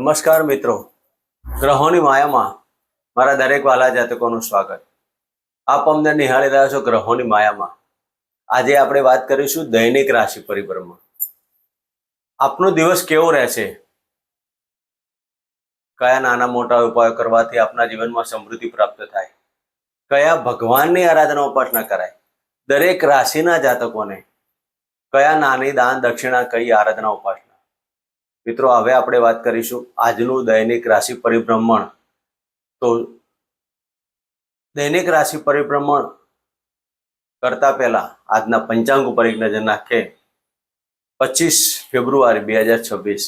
નમસ્કાર મિત્રો, ગ્રહોની માયામાં મારા દરેક વાલા જાતકોનું સ્વાગત. આપ અમને નિહાળી રહ્યા છો ગ્રહોની માયામાં. આજે આપણે વાત કરીશું દૈનિક રાશિ પરિભ્રમણ. આપનો દિવસ કેવો રહેશે? કયા નાના મોટા ઉપાયો કરવાથી આપના જીવનમાં સમૃદ્ધિ પ્રાપ્ત થાય? કયા ભગવાનની આરાધના ઉપાસના કરાય? દરેક રાશિના જાતકોને કયા નાની દાન દક્ષિણા, કઈ આરાધના ઉપાસના? મિત્રો, હવે આપણે વાત કરીશું આજનું દૈનિક રાશિ પરિભ્રમણ. તો દૈનિક રાશિ પરિભ્રમણ કરતા પહેલા આજના પંચાંગ ઉપર એક નજર નાખીએ. 25 ફેબ્રુઆરી 2026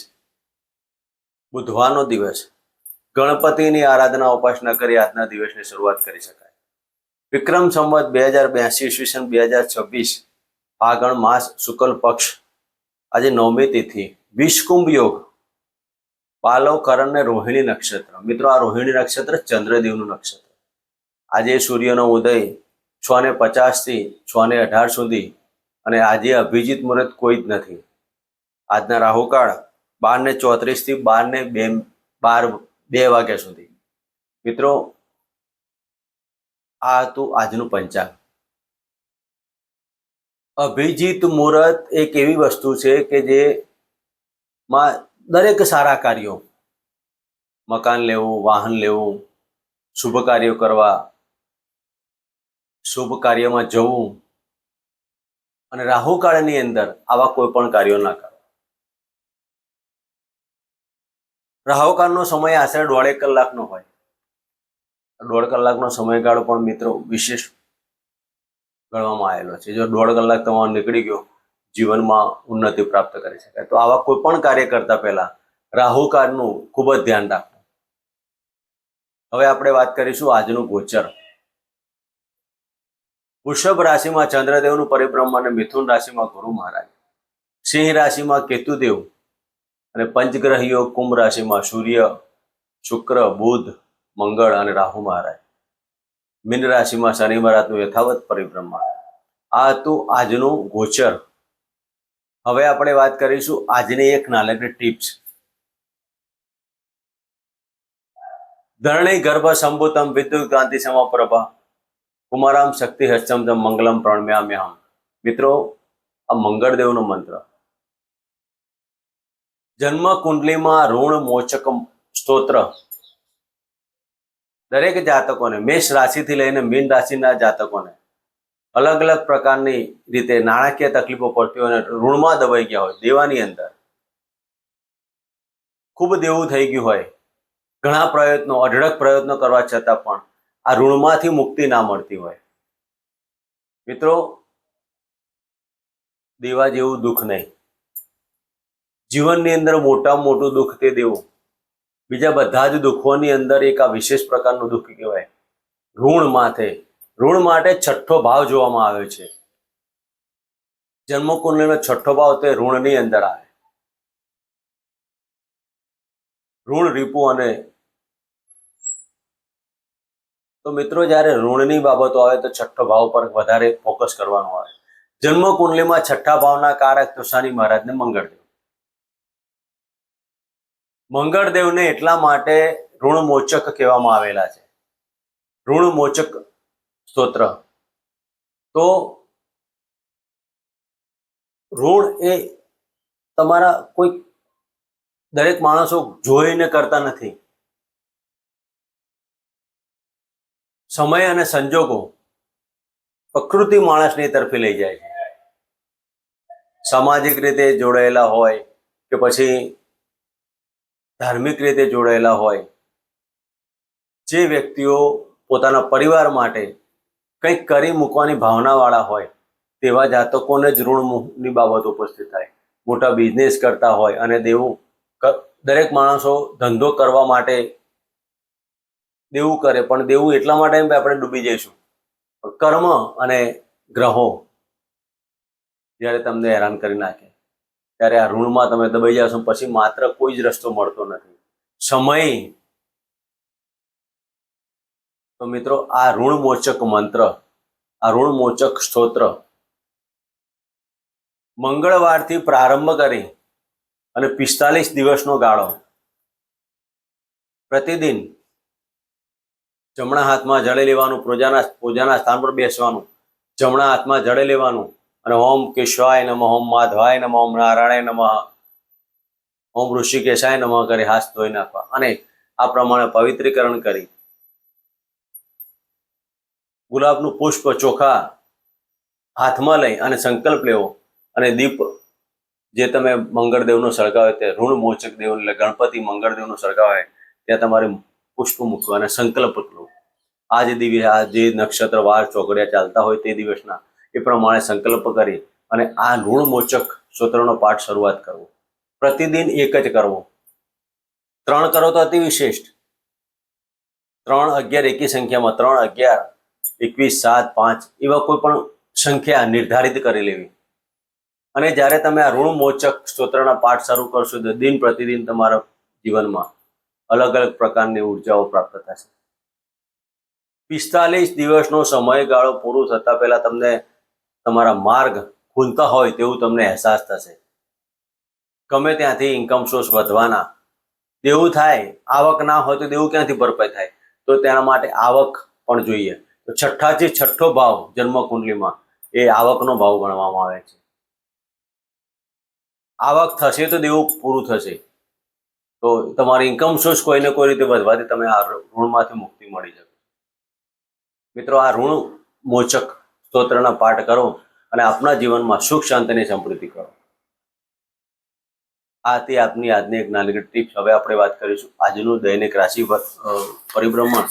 બુધવારનો દિવસ. ગણપતિની આરાધના ઉપાસના કરી આજના દિવસની શરૂઆત કરી શકાય. વિક્રમ સંવત 2082 ઈસવીસન 2026 ફાગણ માસ શુક્લ પક્ષ. આજે 9મી તિથિ. વિષકુંભ યોગ. પાલવ કરણ ને રોહિણી નક્ષત્ર. મિત્રો, આ રોહિણી નક્ષત્ર ચંદ્રદેવનું નક્ષત્ર. આજે સૂર્યનો ઉદય 6:50 થી 6:18 સુધી, અને આજે અભિજીત મુહૂર્ત કોઈ જ નથી. આજના રાહુકાળ 12:34 થી 12:02 વાગ્યા સુધી. મિત્રો, આ હતું આજનું પંચાંગ. અભિજીત મુહૂર્ત એક એવી વસ્તુ છે કે જેમાં દરેક સારા કાર્યો, મકાન લેવું, વાહન લેવું, શુભ કાર્યો કરવા, શુભ કાર્યમાં જવું, અને રાહુકાળની અંદર આવા કોઈ પણ કાર્યો ના કરવા. રાહુકાળનો સમય આશરે 1.5 કલાકનો હોય. 1.5 કલાકનો સમયગાળો પણ મિત્રો વિશેષ ગણવામાં આવેલો છે. જો 1.5 કલાક તમારો નીકળી ગયો, જીવનમાં ઉન્નતિ પ્રાપ્ત કરી શકાય. તો આવા કોઈ પણ કાર્ય કરતા પહેલા રાહુકાળનું ખૂબ જ ધ્યાન રાખવું. હવે આપણે વાત કરીશું આજનું ગોચર. વૃષભ રાશિમાં ચંદ્રદેવનું પરિભ્રમણ અને મિથુન રાશિમાં ગુરુ મહારાજ, સિંહ રાશિમાં કેતુદેવ અને પંચગ્રહ યોગ કુંભ રાશિમાં સૂર્ય, શુક્ર, બુધ, મંગળ અને રાહુ મહારાજ, મીન રાશિમાં શનિ મહારાજનું યથાવત પરિભ્રમણ. આ હતું આજનું ગોચર. હવે આપણે વાત કરીશું આજની એક નાનકડી ટિપ્સ. ધરણી ગર્ભ સંભૂતમ વિદ્યુત કાંતિ સમપ્રભા કુમારામ શક્તિ હસ્તમ મંગલમ પ્રણમ્યામ્યહમ. મિત્રો, આ મંગળદેવનો મંત્ર. જન્મ કુંડલીમાં ઋણ મોચક સ્તોત્ર દરેક જાતકોને, મેષ રાશિથી લઈને મીન રાશિના જાતકોને અલગ અલગ પ્રકારની રીતે નાણાકીય તકલીફો પડતી હોય અને ઋણમાં દબાઈ ગયા હોય, દેવાની અંદર ખૂબ દેવું થઈ ગયું હોય, ઘણા પ્રયત્નો, અઢળક પ્રયત્નો કરવા છતાં પણ આ ઋણમાંથી મુક્તિ ના મળતી હોય. મિત્રો, દેવા જેવું દુઃખ નહીં. જીવનની અંદર મોટામાં મોટું દુઃખ તે દેવું. બીજા બધા જ દુઃખોની અંદર એક આ વિશેષ પ્રકારનું દુઃખ કહેવાય, ઋણ માથે. ઋણ માટે છઠ્ઠો ભાવ જોવામાં આવે છે. જન્મકુંડલીનો છઠ્ઠો ભાવ તે ઋણની અંદર આવે. ઋણ, રીપુ અને તો મિત્રો, જ્યારે ઋણની બાબતો આવે તો છઠ્ઠો ભાવ પર વધારે ફોકસ કરવાનું આવે. જન્મકુંડલીમાં છઠ્ઠા ભાવના કારક તો શનિ મહારાજને મંગળદેવ. મંગળદેવને એટલા માટે ઋણમોચક કહેવામાં આવેલા છે. ઋણમોચક સ્તોત્ર. તો ઋણ એ તમારા કોઈ દરેક માણસો જોઈને કરતા નથી. સમય અને સંજોગો, પ્રકૃતિ માણસની તરફે લઈ જાય છે. સામાજિક રીતે જોડાયેલા હોય કે પછી ધાર્મિક રીતે જોડાયેલા હોય, જે વ્યક્તિઓ પોતાના પરિવાર માટે કંઈક કરી મૂકવાની ભાવનાવાળા હોય, તેવા જાતકોને જ ઋણની બાબત ઉપસ્થિત થાય. મોટા બિઝનેસ કરતા હોય અને દેવું, દરેક માણસો ધંધો કરવા માટે દેવું કરે, પણ દેવું એટલા માટે આપણે ડૂબી જઈશું. કર્મ અને ગ્રહો જ્યારે તમને હેરાન કરી નાખે, ત્યારે આ ઋણમાં તમે દબાઈ જશો. પછી માત્ર કોઈ જ રસ્તો મળતો નથી. સમય. તો મિત્રો, આ ઋણમોચક મંત્ર, આ ઋણમોચક સ્તોત્ર મંગળવારથી પ્રારંભ કરી અને 45 દિવસનો ગાળો પ્રતિદિન જમણા હાથમાં જળે લેવાનું, પૂજાના સ્થાન પર બેસવાનું, જમણા હાથમાં જળે લેવાનું અને ઓમ કેશવાય નમઃ, ઓમ માધવાય નમઃ, ઓમ નારાયણાય નમઃ, ઓમ ઋષિકેશાય નમઃ કરી હાથ ધોઈ નાખવા અને આ પ્રમાણે પવિત્રીકરણ કરી ગુલાબનું પુષ્પ ચોખા હાથમાં લઈ અને સંકલ્પ લેવો અને દીપ જે તમે મંગળદેવનો સળગાવે તે ઋણ મોચક દેવ એટલે ગણપતિ મંગળદેવનો સળગાવે ત્યાં તમારે પુષ્પ મૂકવા અને સંકલ્પ કરવો. આ જે દિવસ, આ જે નક્ષત્ર વાર ચોઘડિયા ચાલતા હોય તે દિવસના એ પ્રમાણે સંકલ્પ કરી અને આ ઋણ મોચક સ્તોત્રનો પાઠ શરૂઆત કરવો. પ્રતિદિન એક જ કરવો. 3 કરો તો અતિ વિશિષ્ટ. 3, 11 એકી સંખ્યામાં 3, 11, 21, 7, 5 એવા કોઈ પણ સંખ્યા નિર્ધારિત કરી લેવી અને જ્યારે તમે આ ઋણ મોચક સ્તોત્રના પાઠ શરૂ કરશો તો દિન પ્રતિદિન તમારા જીવનમાં અલગ અલગ પ્રકારની ઉર્જાઓ પ્રાપ્ત થશે. 45 દિવસનો સમયગાળો પૂરો થતા પહેલા તમને તમારા માર્ગ ખુલતા હોય તેવું તમને અહેસાસ થશે. ગમે ત્યાંથી ઇન્કમ સોર્સ વધવાના, દેવું થાય, આવક ના હોય તો દેવું ક્યાંથી ભરપાઈ થાય? તો તેના માટે આવક પણ જોઈએ. તો 6થી 6 ભાવ જન્મ કુંડલીમાં એ આવકનો ભાવ ગણવામાં આવે છે. આવક થશે તો દેવું પૂરું થશે. તો તમારી ઇન્કમ સોર્સ કોઈને કોઈ રીતે વધવાથી તમે આ ઋણમાંથી મુક્તિ મળી શકે. મિત્રો, આ ઋણ મોચક સ્તોત્રના પાઠ કરો અને આપના જીવનમાં સુખ શાંતિની સમૃદ્ધિ કરો. આ હતી આપની આજની એક નાની ટિપ્સ. હવે આપણે વાત કરીશું આજનું દૈનિક રાશિ પરિભ્રમણ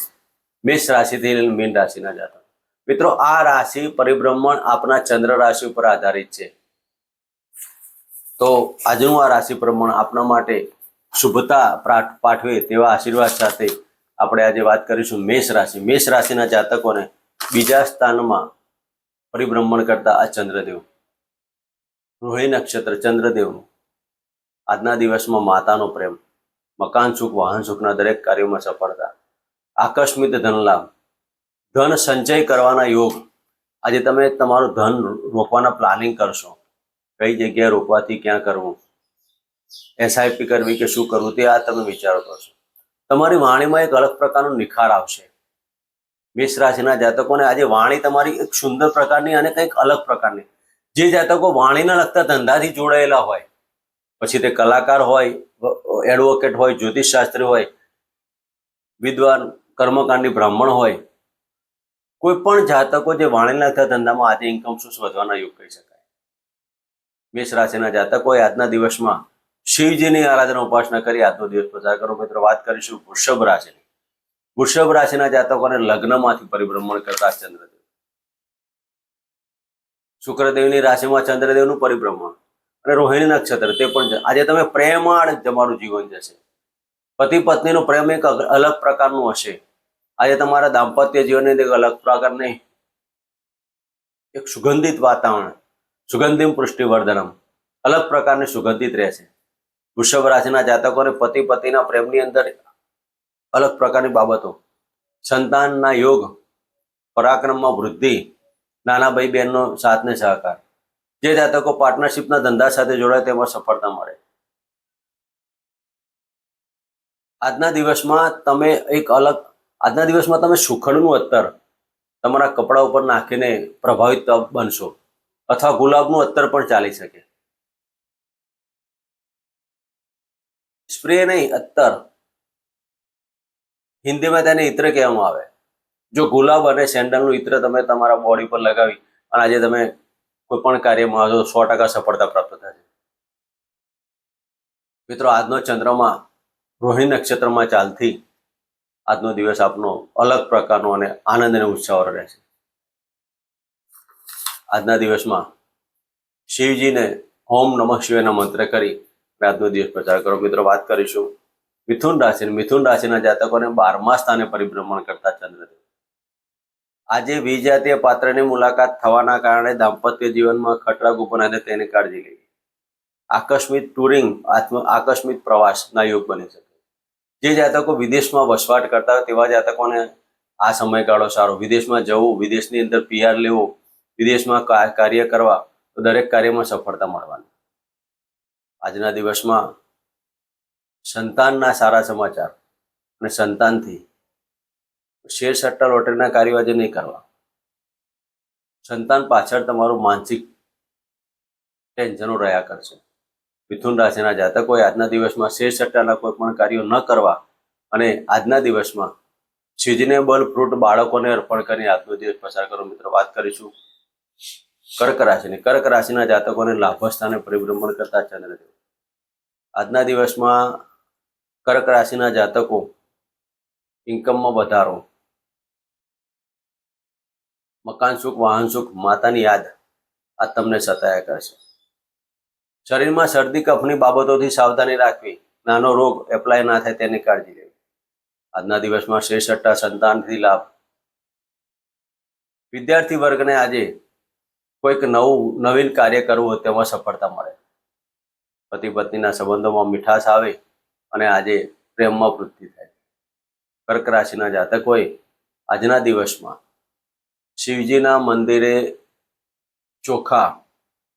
મેષ રાશિથી લઈને મીન રાશિના જાતકો. મિત્રો, આ રાશિ પરિભ્રમણ આપના ચંદ્ર રાશિ ઉપર આધારિત છે. તો આજનું આ રાશિ પ્રમાણ આપના માટે શુભતા પાઠવે તેવા આશીર્વાદ સાથે આપણે આજે વાત કરીશું મેષ રાશિ. મેષ રાશિના જાતકોને બીજા સ્થાનમાં પરિભ્રમણ કરતા આ ચંદ્રદેવ, રોહિણી નક્ષત્ર ચંદ્રદેવનું આજના દિવસમાં માતાનો પ્રેમ, મકાન સુખ, વાહન સુખના દરેક કાર્યોમાં સફળતા, આકસ્મિક ધન લાભ, ધન સંચય કરવાના યોગ. આજે તમે તમારું ધન રોકવાના પ્લાનિંગ કરશો, કઈ જગ્યાએ રોકવાથી ક્યાં કરવું, એસઆઈપી કરવી કે શું કરવું તે આ તમે વિચારો કરશો. તમારી વાણીમાં એક અલગ પ્રકારનો નિખાર આવશે. મેષ રાશિના જાતકોને આજે વાણી તમારી એક સુંદર પ્રકારની અને કંઈક અલગ પ્રકારની. જે જાતકો વાણીના લગતા ધંધાથી જોડાયેલા હોય, પછી તે કલાકાર હોય, એડવોકેટ હોય, જ્યોતિષશાસ્ત્રી હોય, વિદ્વાન, કર્મકાંડી બ્રાહ્મણ હોય, કોઈ પણ જાતકો જે વાણીના લગતા ધંધામાં આજે ઇન્કમ સોર્સ વધવાના યોગ કહી શકાય. મેષ રાશિના જાતકોએ આજના દિવસમાં શિવજીની આરાધના ઉપાસના કરી આજનો દિવસ પસાર કરો. મિત્રો, વાત કરીશું વૃષભ રાશિની. વૃષભ રાશિના જાતકોને લગ્નમાંથી પરિભ્રમણ કરતા ચંદ્રદેવ, શુક્રદેવની રાશિમાં ચંદ્રદેવનું પરિભ્રમણ અને રોહિણી નક્ષત્ર તે પણ આજે તમે પ્રેમાળ તમારું જીવન જશે. પતિ પત્નીનો પ્રેમ એક અલગ પ્રકારનું હશે. આજે તમારા દાંપત્ય જીવનની એક અલગ પ્રકારની એક સુગંધિત વાતાવરણ, સુગંધિમ પુષ્ટિવર્ધનમ, અલગ પ્રકારની સુગંધિત રહેશે. વૃષભ રાશિના જાતકોને પતિ પત્નીના પ્રેમની અંદર અલગ પ્રકારની બાબતો, સંતાનના યોગ, પરાક્રમમાં વૃદ્ધિ, નાના ભાઈ બહેનનો સાથ ને સહકાર. જે જાતકો પાર્ટનરશિપના ધંધા સાથે જોડાય તેમાં સફળતા મળે. આજના દિવસમાં તમે સુખડનું અત્તર તમારા કપડા ઉપર નાખીને પ્રભાવિત બનશો, અથવા ગુલાબનું અત્તર પણ ચાલી શકે. સ્પ્રે નહીં, અત્તર. હિન્દીમાં તેને ઇત્ર કહેવામાં આવે. જો ગુલાબ અને સેન્ડલનું ઇત્ર તમે તમારા બોડી પર લગાવી અને આજે તમે કોઈ પણ કાર્યમાં 100% સફળતા પ્રાપ્ત થશે. મિત્રો, આજનો ચંદ્રમાં રોહિણી નક્ષત્રમાં ચાલથી આજનો દિવસ આપનો અલગ પ્રકારનો અને આનંદ અને ઉત્સાહ રહેશે. આજના દિવસમાં શિવજીને ઓમ નમઃ શિવાયના મંત્ર કરી આજનો દિવસ પસાર કરો. મિત્રો, વાત કરીશું મિથુન રાશિ. મિથુન રાશિના જાતકોને 12મા સ્થાને પરિભ્રમણ કરતા ચંદ્રદેવ. આજે વિજાતીય પાત્રની મુલાકાત થવાના કારણે દાંપત્ય જીવનમાં ખટરાગ ઉભા અને તેની કાળજી લેવી. આકસ્મિક ટુરિંગ, આકસ્મિક પ્રવાસના યોગ બની શકે. જે જાતકો વિદેશમાં વસવાટ કરતા હોય તેવા જાતકોને આ સમયગાળો સારો. વિદેશમાં જવું, વિદેશની અંદર PR લેવો, વિદેશમાં કાર્ય કરવા, તો દરેક કાર્યમાં સફળતા મળવાની. આજના દિવસમાં સંતાનના સારા સમાચાર અને સંતાનથી. શેર સટ્ટા લોટરીના કાર્યો આજે નહીં કરવા. સંતાન પાછળ તમારું માનસિક ટેન્શનો રહ્યા કરશે. મિથુન રાશિના જાતકોએ આજના દિવસમાં શેર સટ્ટાના કોઈ પણ કાર્યો ન કરવા અને આજના દિવસમાં સિઝનેબલ ફ્રૂટ બાળકોને અર્પણ કરી આજનો દિવસ પસાર કરો. મિત્રો, વાત કરીશું કર્ક રાશિની. કર્ક રાશિના જાતકોને લાભસ્થાને પરિભ્રમણ કરતા ચંદ્રદેવ. આજના દિવસમાં કર્ક રાશિના જાતકો ઇન્કમમાં વધારો, મકાન સુખ, વાહન સુખ, માતાની યાદ આ તમને સતાયા કરશે. શરીરમાં શરદી કફની બાબતોથી સાવધાની રાખવી. નાનો રોગ એપ્લાય ના થાય તેની કાળજી લેવી. આજના દિવસમાં શેર સટ્ટા, સંતાનથી લાભ. વિદ્યાર્થી વર્ગને આજે કોઈક નવીન કાર્ય કરવું હોય તેમાં સફળતા મળે. પતિ પત્નીના સંબંધોમાં મીઠાશ આવે અને આજે પ્રેમમાં વૃદ્ધિ થાય. કર્ક રાશિના જાતકોએ આજના દિવસમાં શિવજીના મંદિરે ચોખા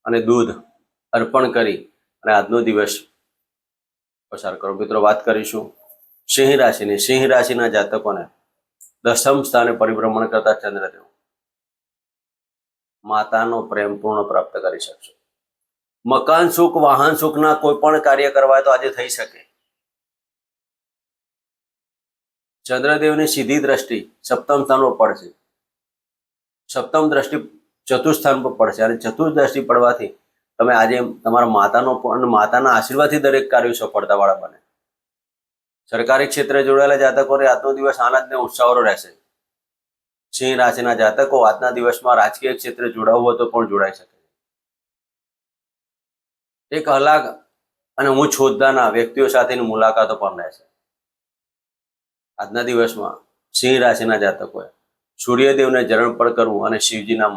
અને દૂધ અર્પણ કરી અને આજનો દિવસ પસાર કરો. મિત્રો, વાત કરીશું સિંહ રાશિની. સિંહ રાશિના જાતકોને દશમ સ્થાને પરિભ્રમણ કરતા ચંદ્રદેવ માતાનો પ્રેમ પૂર્ણ પ્રાપ્ત કરી શકશો. મકાન સુખ, વાહન સુખના કોઈ પણ કાર્ય કરવા તો આજે થઈ શકે. ચંદ્રદેવની સીધી દ્રષ્ટિ સપ્તમ સ્થાન પર પડશે. સપ્તમ દ્રષ્ટિ ચતુર્થ સ્થાન પર પડશે અને ચતુર્થ દ્રષ્ટિ પડવાથી તમે આજે તમારા માતાના આશીર્વાદથી દરેક કાર્યો સફળતાવાળા બને. સરકારી ક્ષેત્રે જોડાયેલા જાતકોને આજનો દિવસ આનંદ ને ઉત્સાહરો રહેશે. સિંહ રાશિના જાતકો આજના દિવસમાં રાજકીય ક્ષેત્રે જોડાવવું હોય તો પણ જોડાઈ શકે. એક અલગ અને ઉચ્ચ હોદ્દાના વ્યક્તિઓ સાથેની મુલાકાતો પણ રહેશે. આજના દિવસમાં સિંહ રાશિના જાતકોએ સૂર્યદેવને જળઅર્પણ કરવું અને શિવજીના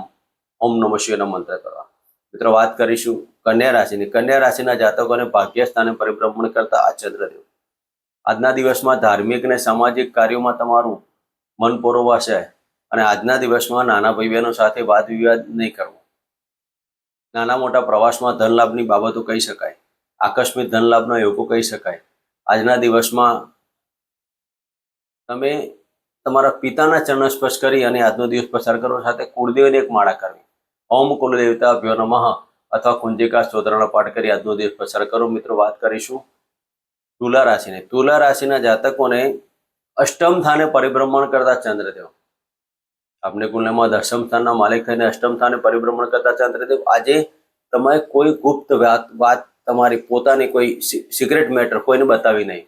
ઓમ નમઃ શિવાયના મંત્ર કરવા. મિત્રો, વાત કરીશું કન્યા રાશિની. કન્યા રાશિના જાતકોને ભાગ્ય સ્થાને પરિભ્રમણ કરતા આ ચંદ્રદેવ આજના દિવસમાં ધાર્મિક અને સામાજિક કાર્યોમાં તમારું મન પરોવાશે અને આજના દિવસમાં નાના ભાઈ બહેનો સાથે વાદ વિવાદ નહીં કરવો. નાના મોટા પ્રવાસમાં ધન લાભની બાબતો કહી શકાય. આકસ્મિક ધન લાભના યોગો કહી શકાય. આજના દિવસમાં તમે તમારા પિતાના ચરણ સ્પર્શ કરી અને આજનો દિવસ પસાર કરો. સાથે કુળદેવને એક માળા કરવી. ઓમ કુલદેવતાભ્યો નમઃ અથવા કુંજિકા સ્તોત્રનો પાઠ કરી આજનો દિવસ પસાર કરો. મિત્રો, વાત કરીશું તુલા રાશિની. તુલા રાશિના જાતકોને અષ્ટમ સ્થાને પરિભ્રમણ કરતા ચંદ્રદેવ આપને કુંડલીમાં દશમ સ્થાનના માલિક થઈને અષ્ટમ સ્થાને પરિભ્રમણ કરતા ચંદ્રદેવ આજે તમે કોઈ ગુપ્ત વાત તમારી પોતાની કોઈ સિક્રેટ મેટર કોઈને બતાવી નહીં.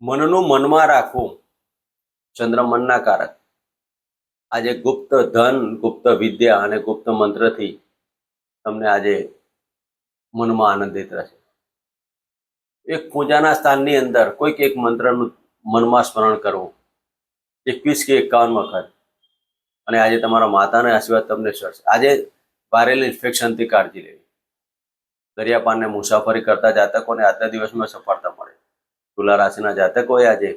મનનું મનમાં રાખવું. ચંદ્ર મનના કારક. આજે ગુપ્ત ધન, ગુપ્ત વિદ્યા અને ગુપ્ત મંત્રથી તમને આજે મનમાં આનંદિત રહેશે. એક પૂજાના સ્થાનની અંદર કોઈક એક મંત્રનું મનમાં સ્મરણ કરવું 21 કે 51 વખત અને આજે તમારા માતાના આશીર્વાદ તમને મળશે. આજે વાયરલ ઇન્ફેક્શનથી કાળજી લેવી. દરિયાપાનને મુસાફરી કરતા જાતકોને આજના દિવસમાં સફળતા મળે. તુલા રાશિના જાતકોએ આજે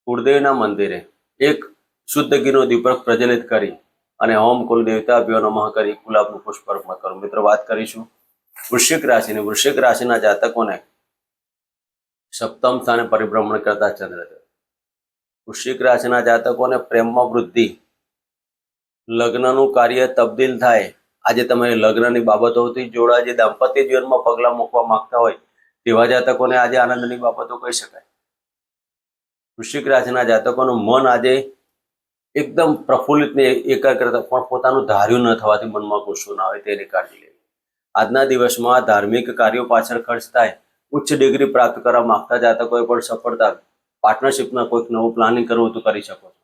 કુળદેવના મંદિરે એક શુદ્ધ ઘીનો દીપક પ્રજ્વલિત કરી અને ઓમ કુલદેવતાભ્યો નમઃ કરી ગુલાબનું પુષ્પ અર્પણ કરો. મિત્રો, વાત કરીશું વૃશ્ચિક રાશિની. વૃશ્ચિક રાશિના જાતકોને સપ્તમ સ્થાને પરિભ્રમણ કરતા ચંદ્રદેવ. વૃશ્ચિક રાશિના જાતકોને પ્રેમમાં વૃદ્ધિ, લગ્નનું કાર્ય તબદીલ થાય. આજે તમે લગ્નની બાબતોથી જોડા જે દાંપત્ય જીવનમાં પગલાં મૂકવા માંગતા હોય તેવા જાતકોને આજે આનંદની બાબતો કહી શકાય. વૃશ્ચિક રાશિના જાતકોનું મન આજે એકદમ પ્રફુલ્લિત ને એકાગ્રતા, પણ પોતાનું ધાર્યું ન થવાથી મનમાં ગુસ્સો ના આવે તેની કાળજી લેવી. આજના દિવસમાં ધાર્મિક કાર્યો પાછળ ખર્ચ થાય. ઉચ્ચ ડિગ્રી પ્રાપ્ત કરવા માંગતા જાતકોએ પણ સફળતા, પાર્ટનરશિપમાં કોઈક નવું પ્લાનિંગ કરવું તો કરી શકો છો.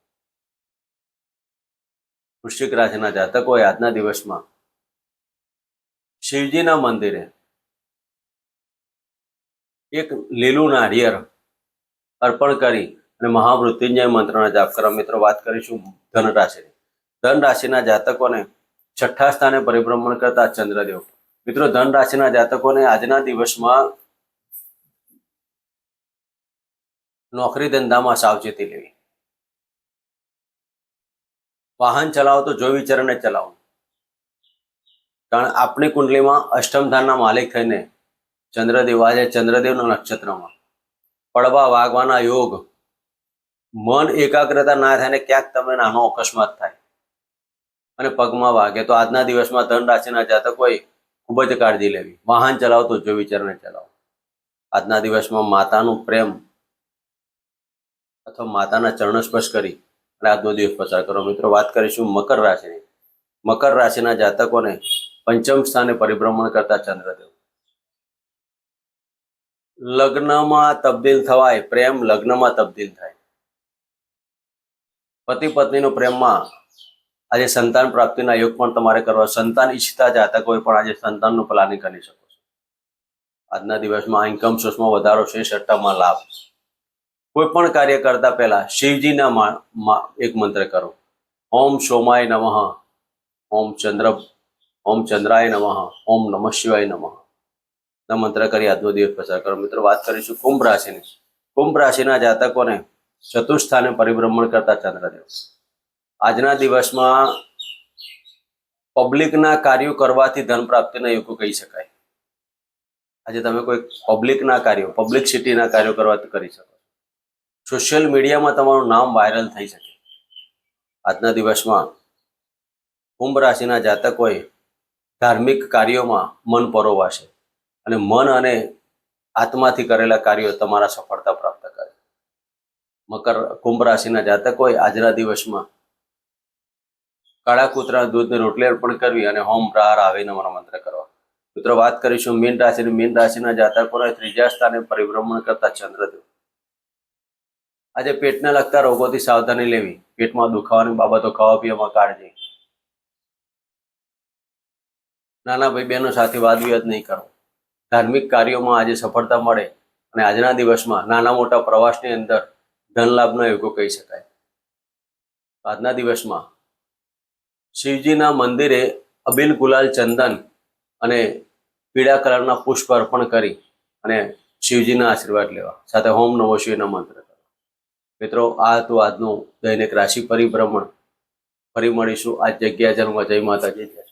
વૃશ્ચિક રાશિના જાતકોએ આજના દિવસમાં શિવજીના મંદિરે એક લીલું નારિયેળ અર્પણ કરી અને મહામૃત્યુંજય મંત્રનો જાપ કરવા. મિત્રો, વાત કરીશું ધન રાશિની. ધન રાશિના જાતકોને છઠ્ઠા સ્થાને પરિભ્રમણ કરતા ચંદ્રદેવ. મિત્રો, ધન રાશિના જાતકોને આજના દિવસમાં નોકરી ધંધામાં સાવચેતી લેવી. વાહન ચલાવો તો જોઈ વિચારીને ચલાવો. કારણ આપણી કુંડલીમાં અષ્ટમ સ્થાનના માલિક થઈને ચંદ્રદેવ આજે ચંદ્રદેવના નક્ષત્રમાં પડવા વાગવાના યોગ, મન એકાગ્રતા ના થાય ને ક્યાંક તમને નાનો અકસ્માત થાય અને પગમાં વાગે તો આજના દિવસમાં ધન રાશિના જાતકોએ ખૂબ જ કાળજી લેવી. વાહન ચલાવતો જો વિચારને ચલાવો. આજના દિવસમાં માતાનું પ્રેમ અથવા માતાના ચરણ સ્પર્શ કરી અને આજનો દિવસ પસાર કરો. મિત્રો, વાત કરીશું મકર રાશિની. મકર રાશિના જાતકોને પંચમ સ્થાને પરિભ્રમણ કરતા ચંદ્રદેવ. લગ્નમાં તબદીલ થવાય, પ્રેમ લગ્નમાં તબદીલ થાય. પતિ પત્નીનો પ્રેમમાં આજે સંતાન પ્રાપ્તિના યોગ પણ તમારે કરવા. સંતાન ઈચ્છતા જાતકોએ પણ આજે સંતાનનું પ્લાનિંગ કરી શકો છો. આજના દિવસમાં ઇન્કમ સોર્સમાં વધારો છે, સટ્ટામાં લાભ. કોઈ પણ કાર્ય કરતા પહેલા શિવજીના એક મંત્ર કરો. ઓમ સોમાય નમઃ, ઓમ ચંદ્રાય નમઃ, ઓમ નમઃ શિવાય નમઃ ના મંત્ર કરી આજનો દિવસ પસાર કરો. મિત્રો, વાત કરીશું કુંભ રાશિની. કુંભ રાશિના જાતકોને ચતુર્થ સ્થાને પરિભ્રમણ કરતા ચંદ્રદેવ. આજના દિવસમાં પબ્લિકના કાર્યો કરવાથી ધન પ્રાપ્તિના યોગો કહી શકાય. આજે તમે કોઈ પબ્લિકના કાર્યો, પબ્લિસિટીના કાર્યો કરવાથી કરી શકો. સોશિયલ મીડિયામાં તમારું નામ વાયરલ થઈ શકે. આજના દિવસમાં કુંભ રાશિના જાતકોએ ધાર્મિક કાર્યોમાં મન પરોવાશે અને મન અને આત્માથી કરેલા કાર્યો તમારા સફળતા પ્રાપ્ત કરે. કુંભ રાશિના જાતકોએ આજના દિવસમાં કાળા કૂતરાના દૂધની રોટલી અર્પણ કરવી અને હોમ પ્રહાર આવે નમઃ મંત્ર કરવા. મિત્રો, વાત કરીશું મીન રાશિની. મીન રાશિના જાતકોને ત્રીજા સ્થાને પરિભ્રમણ કરતા ચંદ્રદેવ. આજે પેટને લગતા રોગોથી સાવધાની લેવી. પેટમાં દુખાવાની બાબતો, ખાવા પીવામાં કાળજી. નાના ભાઈ બહેનો સાથે વાદ વિવાદ નહીં કરવો. ધાર્મિક કાર્યોમાં આજે સફળતા મળે અને આજના દિવસમાં નાના મોટા પ્રવાસની અંદર ધન લાભના યોગો કહી શકાય. આજના દિવસમાં શિવજીના મંદિરે અબીલ, ગુલાલ, ચંદન અને પીળા કલરના પુષ્પ અર્પણ કરી અને શિવજીના આશીર્વાદ લેવા. સાથે ઓમ નમઃ શિવાયના મંત્ર કરો. મિત્રો, આ હતું આજનું દૈનિક રાશિ પરિભ્રમણ. ફરી મળીશું આ જગ્યા જન્મ. જય માતાજી.